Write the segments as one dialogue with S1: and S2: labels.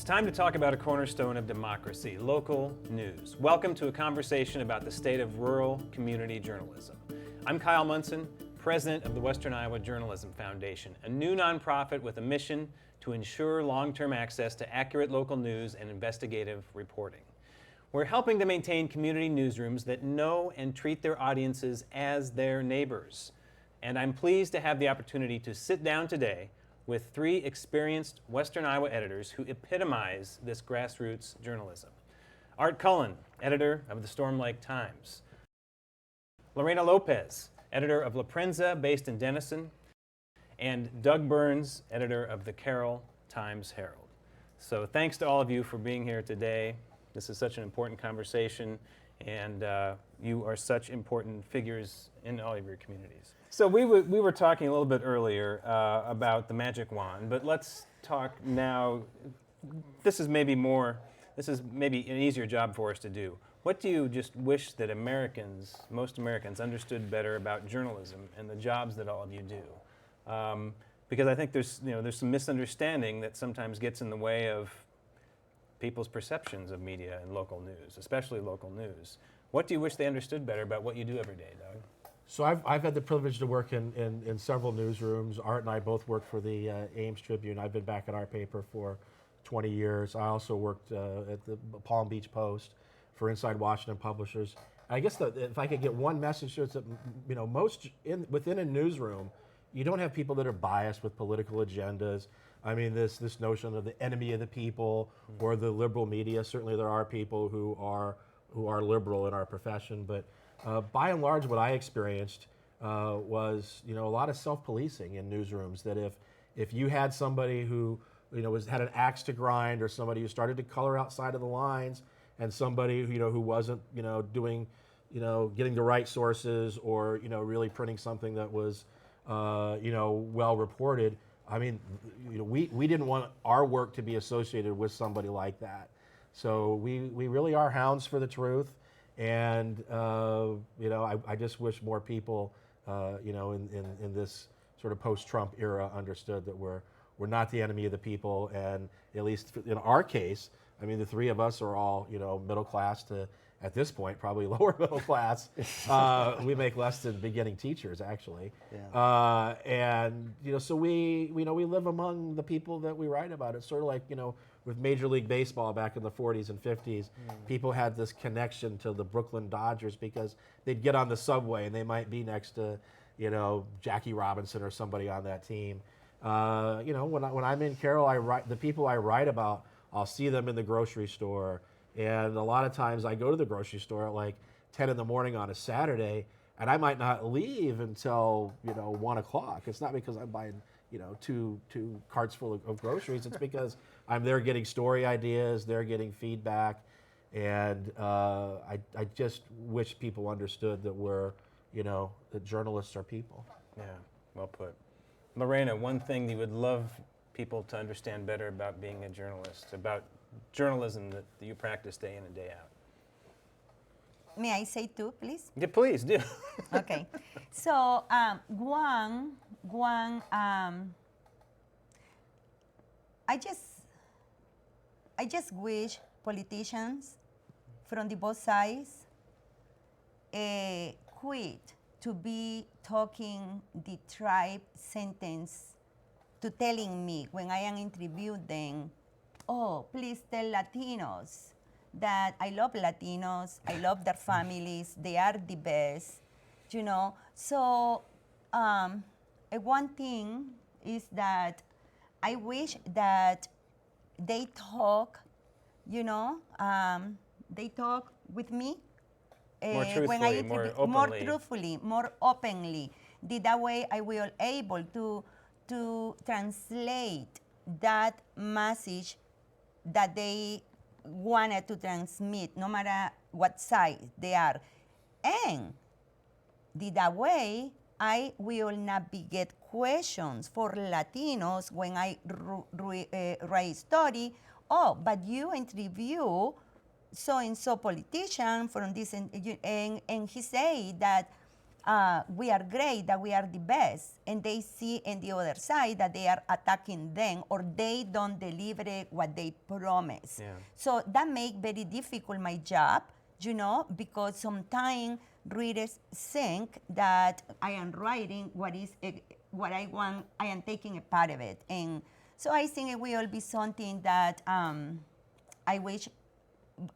S1: It's time to talk about a cornerstone of democracy, local news. Welcome to a conversation about the state of rural community journalism. I'm Kyle Munson, president of the Western Iowa Journalism Foundation, a new nonprofit with a mission to ensure long-term access to accurate local news and investigative reporting. We're helping to maintain community newsrooms that know and treat their audiences as their neighbors. And I'm pleased to have the opportunity to sit down today with three experienced Western Iowa editors who epitomize this grassroots journalism. Art Cullen, editor of the Storm Lake Times. Lorena López, editor of LaPrensa, based in Denison. And Doug Burns, editor of the Carroll Times Herald. So thanks to all of you for being here today. This is such an important conversation, and you are such important figures in all of your communities. So we were talking a little bit earlier about the magic wand, but let's talk now. This is maybe an easier job for us to do. What do you just wish that most Americans understood better about journalism and the jobs that all of you do? Because I think there's some misunderstanding that sometimes gets in the way of people's perceptions of media and local news, especially local news. What do you wish they understood better about what you do every day, Doug?
S2: So I've had the privilege to work in several newsrooms. Art and I both work for the Ames Tribune. I've been back at our paper for 20 years. I also worked at the Palm Beach Post for Inside Washington Publishers. I guess if I could get one message, it's that within a newsroom, you don't have people that are biased with political agendas. I mean, this notion of the enemy of the people or the liberal media. Certainly, there are people who are liberal in our profession, but by and large, what I experienced was a lot of self-policing in newsrooms. That if you had somebody who had an axe to grind, or somebody who started to color outside of the lines, and somebody who wasn't doing getting the right sources, or really printing something that was well reported. I mean, we didn't want our work to be associated with somebody like that. So we really are hounds for the truth, and I just wish more people in this sort of post-Trump era understood that we're not the enemy of the people, and at least in our case, I mean, the three of us are all middle class to, at this point, probably lower middle class. We make less than beginning teachers, actually. Yeah. And so we live among the people that we write about. It's sort of like with Major League Baseball back in the 40s and 50s, people had this connection to the Brooklyn Dodgers because they'd get on the subway and they might be next to Jackie Robinson or somebody on that team. When I'm in Carroll, the people I write about, I'll see them in the grocery store. And a lot of times I go to the grocery store at like 10 in the morning on a Saturday, and I might not leave until 1 o'clock. It's not because I'm buying two carts full of groceries. It's because I'm there getting story ideas, they're getting feedback, and I just wish people understood that that journalists are people.
S1: Yeah, well put. Lorena, one thing you would love people to understand better about being a journalist, about journalism that you practice day in and day out.
S3: May I say two, please?
S1: Yeah, please do.
S3: Okay. So one, I just wish politicians from the both sides quit to be talking the tribe sentence to telling me when I am interviewing them, oh, please tell Latinos that I love Latinos, I love their families, they are the best, So one thing is that I wish that they talk, they talk with me.
S1: More truthfully,
S3: more truthfully, more openly. That way I will able to translate that message that they wanted to transmit, no matter what side they are. And that way, I will not get questions for Latinos when I write story. Oh, but you interview so-and-so politician from this, and he say that we are great, that we are the best, and they see in the other side that they are attacking them or they don't deliver what they promise.
S1: Yeah.
S3: So that make very difficult my job, because sometimes readers think that I am writing what I want, I am taking a part of it. And so I think it will be something that I wish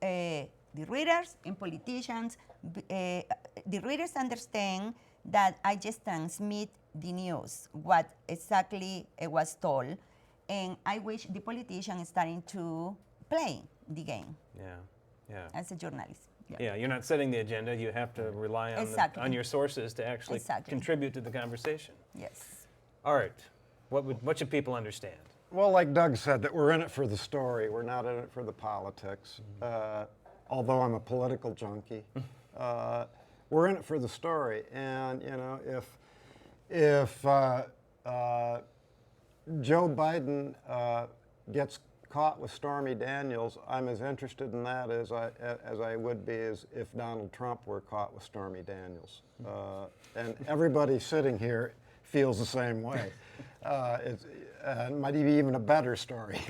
S3: the readers and politicians, the readers understand that I just transmit the news, what exactly it was told, and I wish the politicians starting to play the game
S1: Yeah.
S3: as a journalist.
S1: Yeah, you're not setting the agenda. You have to rely on,
S3: Exactly.
S1: on your sources to actually
S3: Exactly.
S1: contribute to the conversation.
S3: Yes.
S1: Art, what should people understand?
S4: Well, like Doug said, that we're in it for the story. We're not in it for the politics. Although I'm a political junkie, we're in it for the story. And if Joe Biden gets caught with Stormy Daniels, I'm as interested in that as I would be as if Donald Trump were caught with Stormy Daniels. And everybody sitting here feels the same way. It might be even a better story.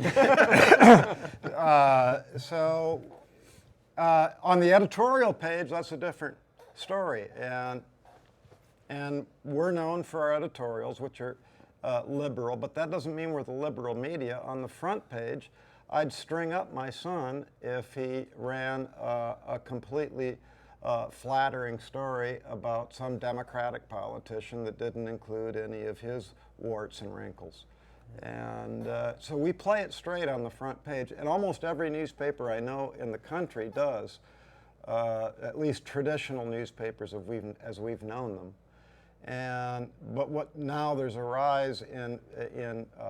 S4: So on the editorial page, that's a different story. And we're known for our editorials, which are liberal, but that doesn't mean we're the liberal media. On the front page, I'd string up my son if he ran a completely flattering story about some Democratic politician that didn't include any of his warts and wrinkles. And so we play it straight on the front page, and almost every newspaper I know in the country does, at least traditional newspapers as we've known them. But now there's a rise in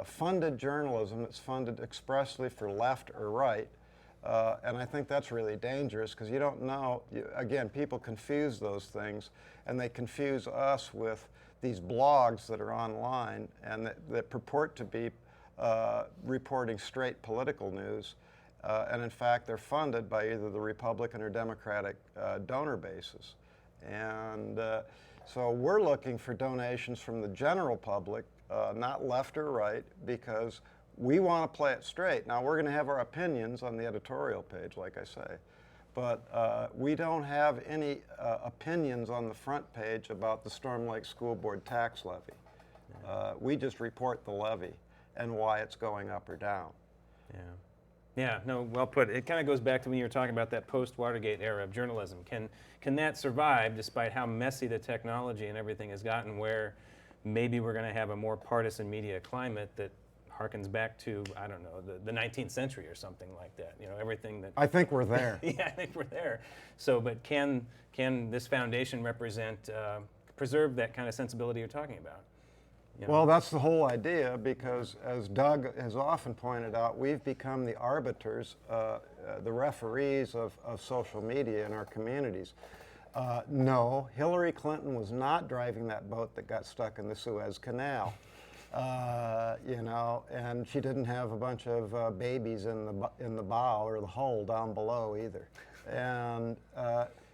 S4: funded journalism that's funded expressly for left or right, and I think that's really dangerous because you don't know. Again, people confuse those things, and they confuse us with these blogs that are online and that purport to be reporting straight political news, and in fact they're funded by either the Republican or Democratic donor bases. And so we're looking for donations from the general public, not left or right, because we want to play it straight. Now we're going to have our opinions on the editorial page, like I say, but we don't have any opinions on the front page about the Storm Lake School Board tax levy. We just report the levy and why it's going up or down.
S1: Yeah, no, well put. It kind of goes back to when you were talking about that post-Watergate era of journalism. Can that survive despite how messy the technology and everything has gotten, where maybe we're going to have a more partisan media climate that harkens back to, I don't know, the 19th century or something like that. Everything that...
S4: I think we're there.
S1: Yeah, I think we're there. So, but can this foundation preserve that kind of sensibility you're talking about?
S4: Well, that's the whole idea, because as Doug has often pointed out, we've become the arbiters, the referees of social media in our communities. No, Hillary Clinton was not driving that boat that got stuck in the Suez Canal. And she didn't have a bunch of babies in the bow or the hull down below either. And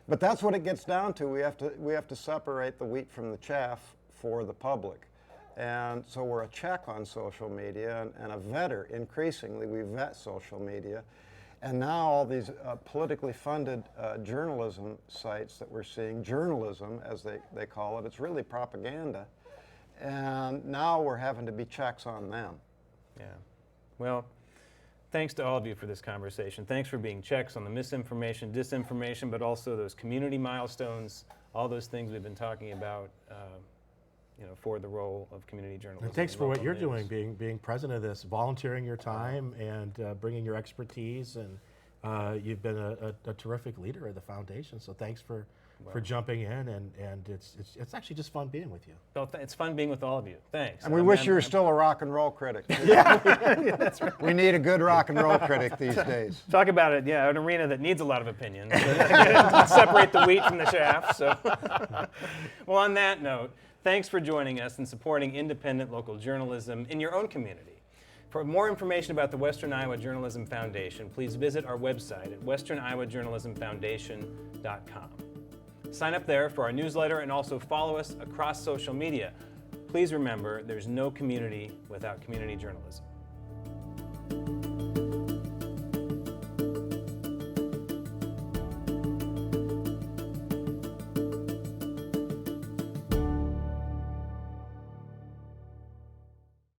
S4: but that's what it gets down to. We have to separate the wheat from the chaff for the public. And so we're a check on social media and a vetter. Increasingly, we vet social media. And now all these politically funded journalism sites that we're seeing, journalism as they call it, it's really propaganda. And now we're having to be checks on them.
S1: Yeah. Well, thanks to all of you for this conversation. Thanks for being checks on the misinformation, disinformation, but also those community milestones, all those things we've been talking about, for the role of community journalism.
S2: And thanks for what you're doing, being president of this, volunteering your time and bringing your expertise, and you've been a terrific leader of the foundation. So thanks for jumping in, and it's actually just fun being with you.
S1: Well, it's fun being with all of you. Thanks.
S4: And we wish you were still a rock and roll critic. Yeah, that's right. We need a good rock and roll critic these days.
S1: Talk about it, an arena that needs a lot of opinions. Separate the wheat from the chaff. So, well, on that note, thanks for joining us and supporting independent local journalism in your own community. For more information about the Western Iowa Journalism Foundation, please visit our website at westerniowaajournalismfoundation.com. Sign up there for our newsletter and also follow us across social media. Please remember, there's no community without community journalism.